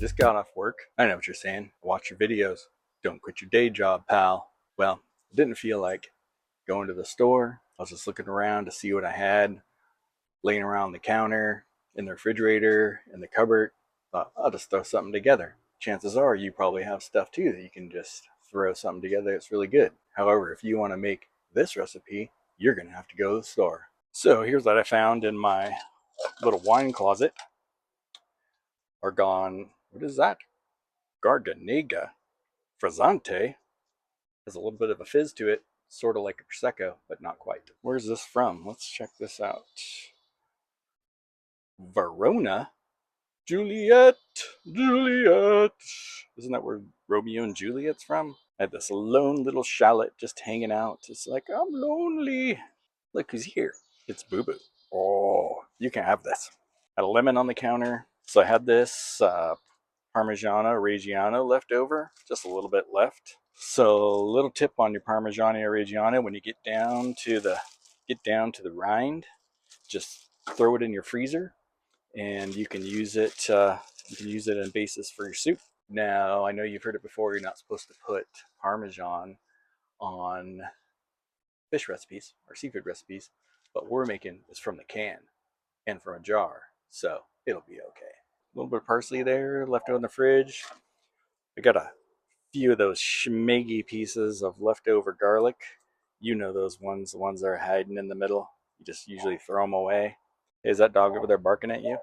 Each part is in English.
just got off work. I know what you're saying. Watch your videos. Don't quit your day job, pal. Well, I didn't feel like going to the store. I was just looking around to see what I had laying around the counter, in the refrigerator, in the cupboard. Thought, I'll just throw something together. Chances are you probably have stuff too that you can just throw something together that's really good. However, if you want to make this recipe, you're going to have to go to the store. So here's what I found in my little wine closet. What is that? Garganega Frizzante. Has a little bit of a fizz to it, sort of like a Prosecco, but not quite. Where's this from? Let's check this out. Verona? Juliet! Juliet! Isn't that where Romeo and Juliet's from? I had this lone little shallot just hanging out. It's like, I'm lonely. Look who's here. It's Boo Boo. Oh, you can have this. Had a lemon on the counter. So I had this Parmigiano Reggiano left over, just a little bit left. So little tip on your Parmigiano Reggiano: when you get down to the rind, just throw it in your freezer, and you can use it. You can use it in basis for your soup. Now I know you've heard it before. You're not supposed to put Parmesan on fish recipes or seafood recipes, but what we're making is from the can and from a jar, so it'll be okay. A little bit of parsley there left in the fridge. I got a few of those schmeggy pieces of leftover garlic. You know those ones, the ones that are hiding in the middle. You just usually throw them away. Hey, is that dog over there barking at you?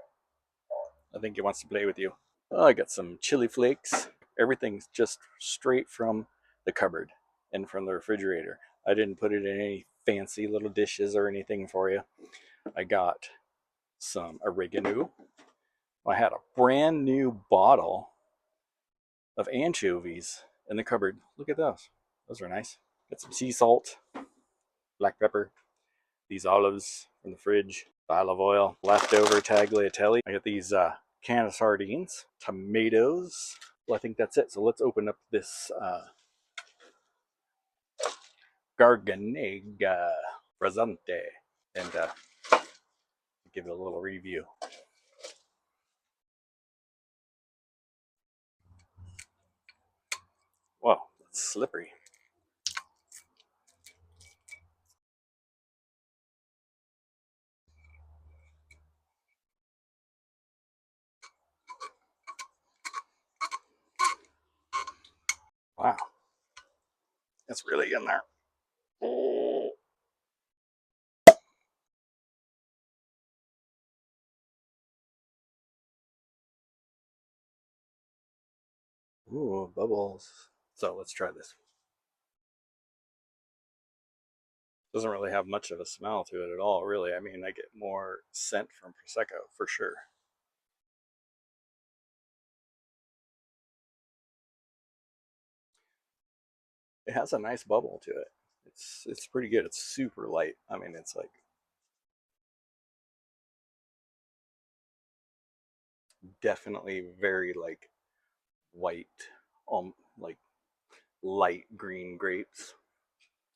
I think he wants to play with you. Oh, I got some chili flakes. Everything's just straight from the cupboard and from the refrigerator. I didn't put it in any fancy little dishes or anything for you. I got some oregano. I had a brand new bottle of anchovies in the cupboard. Look at those. Those are nice. Got some sea salt, black pepper, these olives from the fridge, olive oil, leftover tagliatelle. I got these can of sardines, tomatoes. Well, I think that's it. So let's open up this Garganega Frizzante and give it a little review. Whoa, it's slippery. Wow, it's really in there. Oh. Ooh, bubbles. So let's try this. Doesn't really have much of a smell to it at all, really. I mean, I get more scent from Prosecco for sure. It has a nice bubble to it. It's pretty good. It's super light. I mean, it's like definitely very like white, like light green grapes.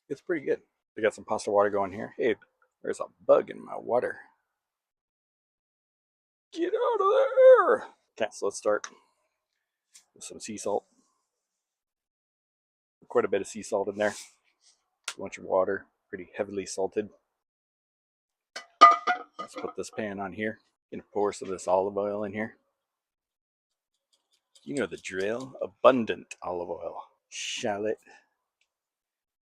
It's pretty good. I got some pasta water going here. Hey, there's a bug in my water. Get out of there! Okay, so let's start with some sea salt. Quite a bit of sea salt in there. A bunch of water, pretty heavily salted. Let's put this pan on here. Gonna pour some of this olive oil in here. You know the drill. Abundant olive oil. Shallot.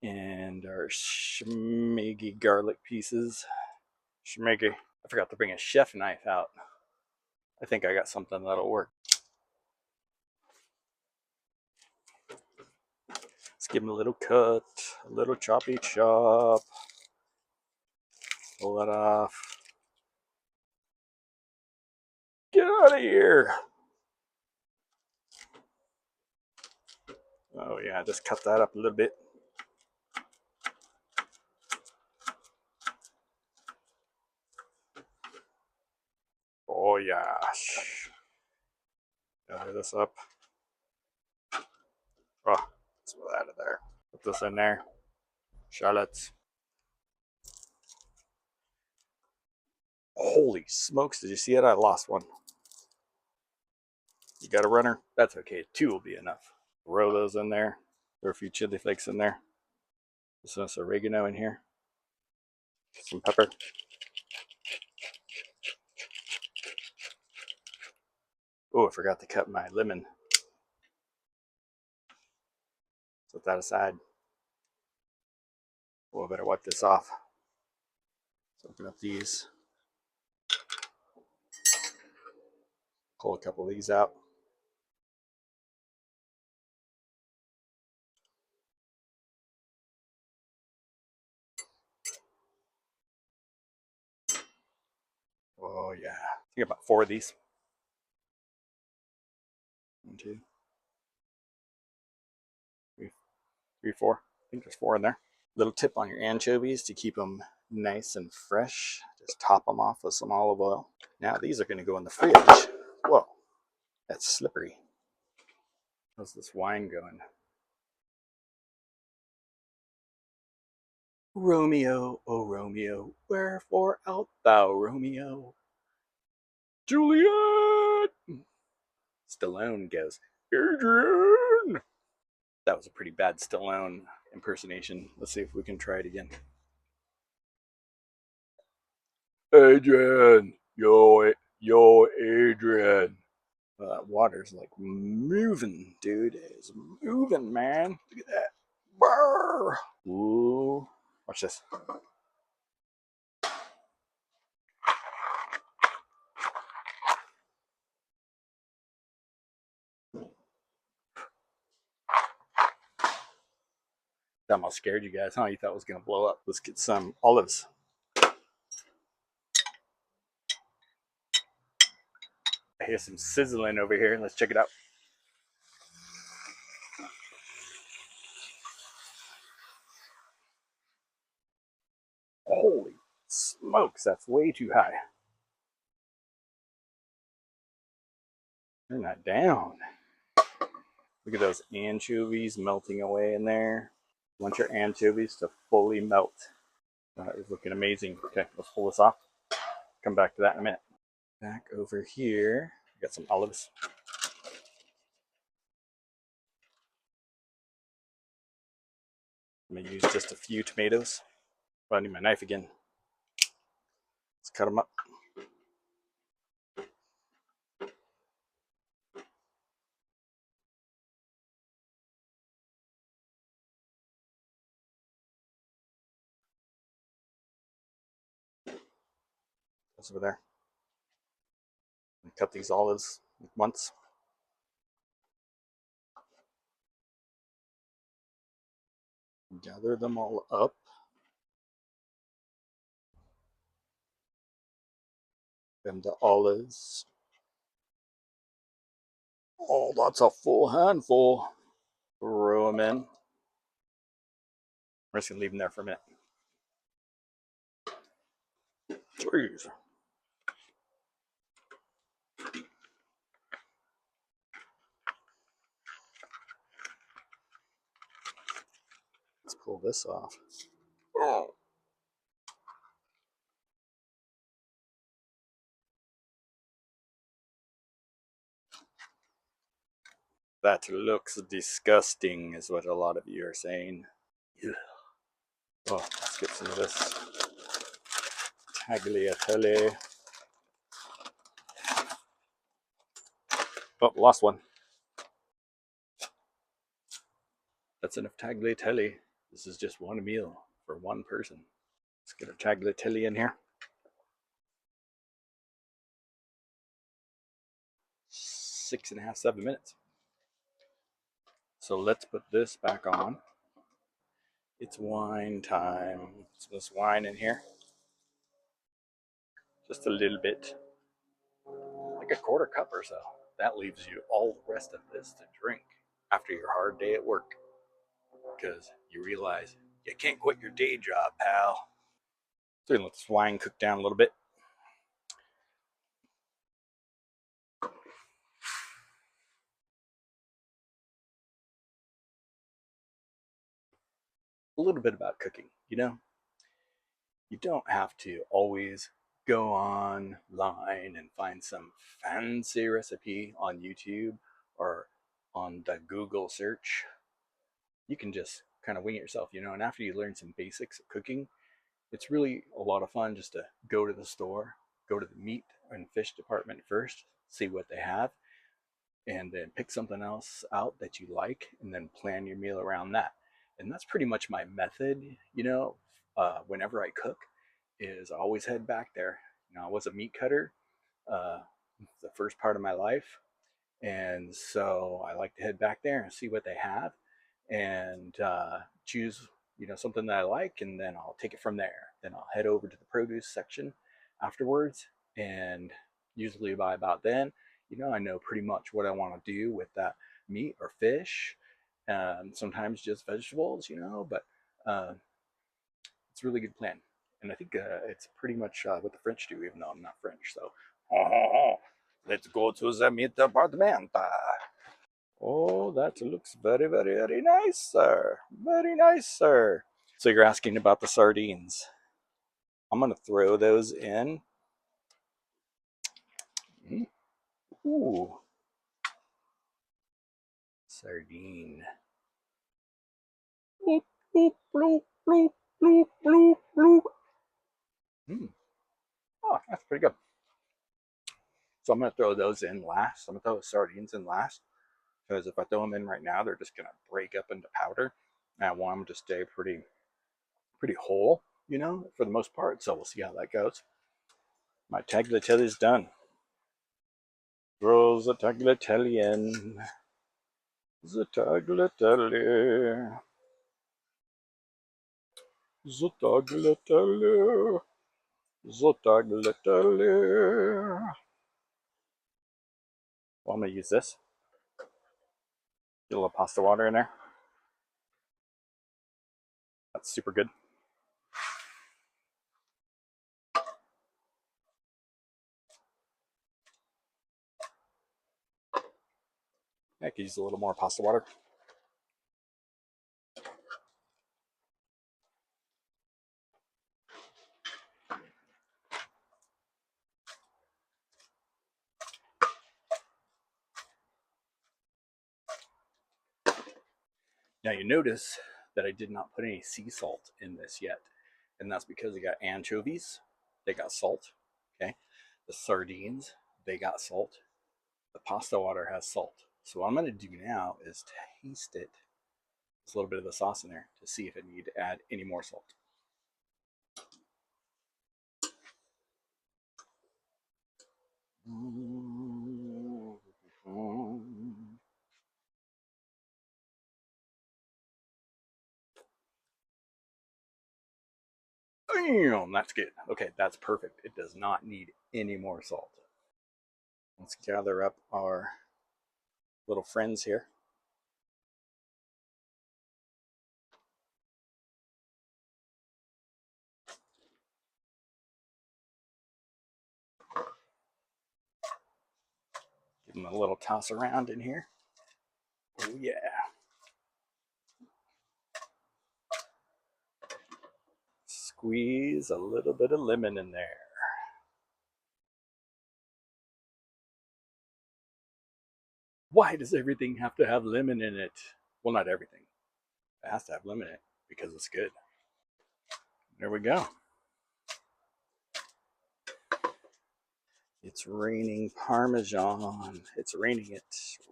And our schmeggy garlic pieces. Schmeggy. I forgot to bring a chef knife out. I think I got something that'll work. Let's give him a little cut, a little choppy chop. Pull that off. Get out of here! Oh yeah, just cut that up a little bit. Oh yeah. Gather this up. Oh, let's put that in there. Put this in there. Shallots. Holy smokes, did you see it? I lost one. You got a runner? That's okay. 2 will be enough. Roll those in there. Throw a few chili flakes in there. Some oregano in here. Some pepper. Oh, I forgot to cut my lemon. Set that aside. Well, I better wipe this off. So open up these. Pull a couple of these out. Oh yeah. I think about 4 of these. 1, 2, 3, 3, 4. I think there's 4 in there. Little tip on your anchovies to keep them nice and fresh. Just top them off with some olive oil. Now these are going to go in the fridge. Whoa, that's slippery. How's this wine going? Romeo, oh Romeo, wherefore art thou, Romeo? Juliet! Stallone goes, Adrian! That was a pretty bad Stallone impersonation. Let's see if we can try it again. Adrian! Yo, Adrian! Well, that water's like moving, dude. It's moving, man. Look at that. Brr! Ooh. Watch this. That almost scared you guys, huh? You thought it was going to blow up. Let's get some olives. I hear some sizzling over here. Let's check it out. Holy smokes, that's way too high. Turn that down. Look at those anchovies melting away in there. You want your anchovies to fully melt. That is looking amazing. Okay, let's pull this off. Come back to that in a minute. Back over here, got some olives. I'm gonna use just a few tomatoes. But I need my knife again. Let's cut them up. That's over there. Cut these olives once. Gather them all up. Then the olives. Oh, that's a full handful. Throw them in. We're just gonna leave them there for a minute. Jeez. Let's pull this off. Oh. That looks disgusting, is what a lot of you are saying. Ugh. Oh, let's get some of this tagliatelle. Oh, lost one. That's enough tagliatelle. This is just one meal for one person. Let's get our tagliatelle in here. 6.5, 7 minutes. So let's put this back on. It's wine time. Some this wine in here. Just a little bit. Like a quarter cup or so. That leaves you all the rest of this to drink after your hard day at work. Because you realize you can't quit your day job, pal. So we're gonna let this wine cook down a little bit. A little bit about cooking, you know? You don't have to always go online and find some fancy recipe on YouTube or on the Google search. You can just kind of wing it yourself, you know. And after you learn some basics of cooking, it's really a lot of fun just to go to the store, go to the meat and fish department first, see what they have, and then pick something else out that you like, and then plan your meal around that. And that's pretty much my method, you know. Whenever I cook, is I always head back there. You know, I was a meat cutter uh, the first part of my life, and so I like to head back there and see what they have, and choose, you know, something that I like, and then I'll take it from there. Then I'll head over to the produce section afterwards, and usually by about then, you know, I know pretty much what I want to do with that meat or fish. Sometimes just vegetables, you know, but uh, it's a really good plan. And I think it's pretty much what the French do, even though I'm not French. So, let's go to the meat department. Oh, that looks very, very, very nice, sir. Very nice, sir. So you're asking about the sardines. I'm going to throw those in. Ooh, sardine. Bloop, bloop, bloop, bloop, bloop, bloop, bloop. Mm. Oh, that's pretty good. So I'm going to throw those in last. I'm going to throw the sardines in last, because if I throw them in right now, they're just going to break up into powder. And I want them to stay pretty whole, you know, for the most part. So we'll see how that goes. My tagliatelle is done. Throw the tagliatelle in. The tagliatelle. The tagliatelle. The tagliatelle. Well, I'm going to use this. Get a little pasta water in there. That's super good. I could use a little more pasta water. Now you notice that I did not put any sea salt in this yet. And that's because I got anchovies. They got salt. Okay. The sardines, they got salt. The pasta water has salt. So what I'm going to do now is taste it. There's a little bit of the sauce in there to see if I need to add any more salt. Bam, that's good. Okay, that's perfect. It does not need any more salt. Let's gather up our little friends here. Give them a little toss around in here. Oh, yeah. Squeeze a little bit of lemon in there. Why does everything have to have lemon in it? Well, not everything. It has to have lemon in it because it's good. There we go. It's raining Parmesan. It's raining it.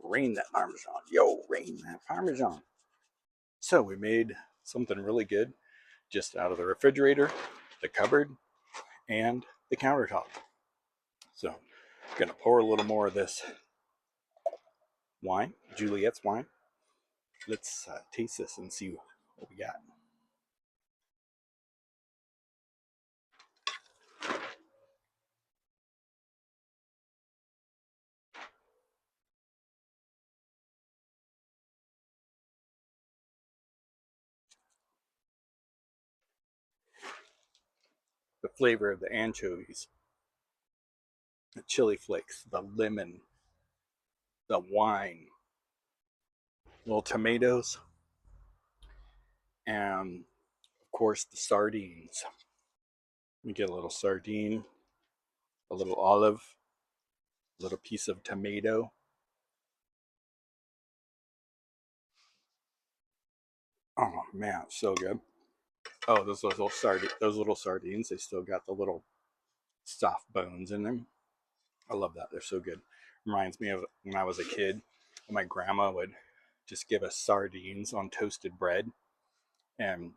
Rain that Parmesan. Yo, rain that Parmesan. So we made something really good just out of the refrigerator, the cupboard, and the countertop. So I'm going to pour a little more of this wine, Juliet's wine. Let's taste this and see what we got. The flavor of the anchovies, the chili flakes, the lemon, the wine, little tomatoes, and of course the sardines. Let me get a little sardine a little olive, a little piece of tomato. Oh man, so good. Oh, those little sardines, they still got the little soft bones in them. I love that. They're so good. Reminds me of when I was a kid. My grandma would just give us sardines on toasted bread, and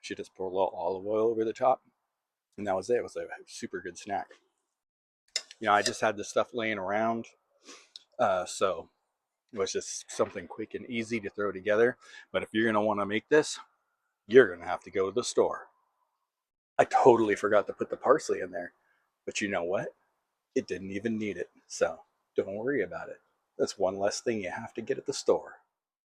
she just pour a little olive oil over the top, and that was it. It was a super good snack. I just had this stuff laying around, so it was just something quick and easy to throw together. But if you're gonna want to make this, you're gonna have to go to the store. I totally forgot to put the parsley in there, but you know what? It didn't even need it, so don't worry about it. That's one less thing you have to get at the store.